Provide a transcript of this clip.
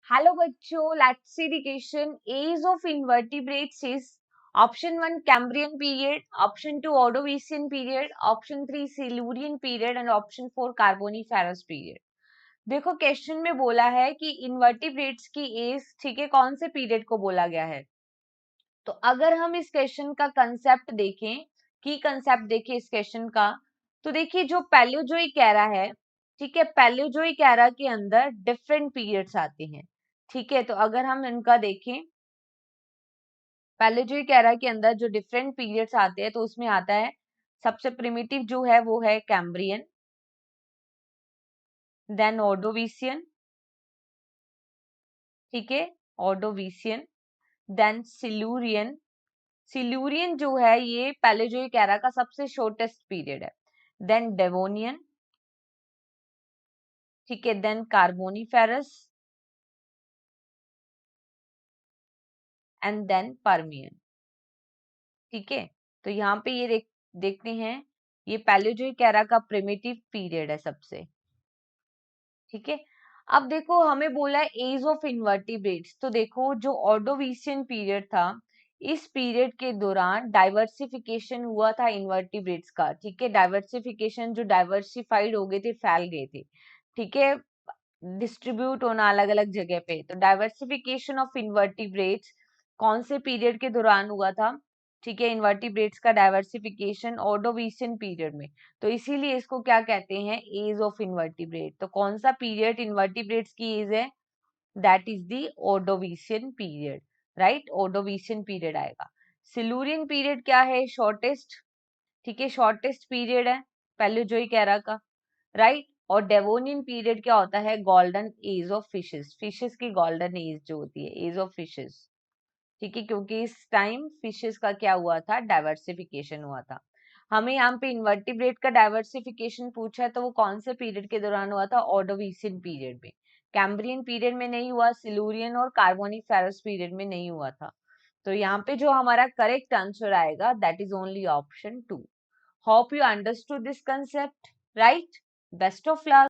Hello बच्चों, let's see the question. Age of invertebrates is option 1 Cambrian period, option 2 Ordovician period, option 3 Silurian period and option 4 Carboniferous period. देखो question में बोला है कि invertebrates की as, ठीक है, कौन से पीरियड को बोला गया है. तो अगर हम इस क्वेश्चन का कंसेप्ट देखें, की कंसेप्ट देखें इस क्वेश्चन का, तो देखिए जो पैलियोजोइक एरा है, ठीक है, पैलियोजोइक एरा के अंदर डिफरेंट पीरियड्स आते हैं. ठीक है, तो अगर हम इनका देखें, पैलियोजोइक एरा के अंदर जो डिफरेंट पीरियड्स आते हैं तो उसमें आता है सबसे प्रिमिटिव जो है वो है कैम्ब्रियन, देन ऑर्डोविशियन, ठीक है, ऑर्डोविशियन, देन सिल्यूरियन. सिल्यूरियन जो है ये पैलेयोजोइक एरा का सबसे शॉर्टेस्ट पीरियड है. देन डेवोनियन, ठीक है, then Carboniferous and then Permian. ठीक है, तो यहाँ पे ये देखते हैं, ये पैलेयोजोइक एरा का प्रिमिटिव पीरियड है सबसे. ठीक है, अब देखो हमें बोला है एज ऑफ इनवर्टिब्रेट्स. तो देखो जो ऑर्डोविशियन पीरियड था, इस पीरियड के दौरान डाइवर्सिफिकेशन हुआ था इन्वर्टिब्रेट्स का. ठीक है, डाइवर्सिफिकेशन, जो डाइवर्सिफाइड हो गए थे, फैल गए थे. ठीक है, डिस्ट्रीब्यूट होना अलग अलग जगह पे. तो डाइवर्सिफिकेशन ऑफ इन्वर्टिब्रेट्स कौन से पीरियड के दौरान हुआ था. ठीक है, इन्वर्टिब्रेट्स का डाइवर्सिफिकेशन ऑर्डोविशियन पीरियड में. तो इसीलिए इसको क्या कहते हैं, एज ऑफ इन्वर्टिब्रेट. तो कौन सा पीरियड इन्वर्टिब्रेट्स की एज है, that is the Ordovician period. Right, Ordovician period आएगा. सिल्यूरियन पीरियड क्या है, शॉर्टेस्ट. ठीक है, शॉर्टेस्ट पीरियड है पैलियोजोइक एरा का. राइट, और डेवोनियन पीरियड क्या होता है, golden age of fishes. Fishes की गोल्डन एज जो होती है, एज ऑफ फिशेस. ठीक है, क्योंकि इस टाइम फिशेस का क्या हुआ था, डाइवर्सिफिकेशन हुआ था. हमें यहाँ पे इन्वर्टिब्रेट का डाइवर्सिफिकेशन पूछा है, तो वो कौन से पीरियड के दौरान हुआ था, ऑर्डोविशियन पीरियड में. कैम्ब्रियन पीरियड में नहीं हुआ, सिल्यूरियन और कार्बोनिफेरस पीरियड में नहीं हुआ था. तो यहाँ पे जो हमारा करेक्ट आंसर आएगा, that is only option 2. Hope you understood this concept. Right, best of luck.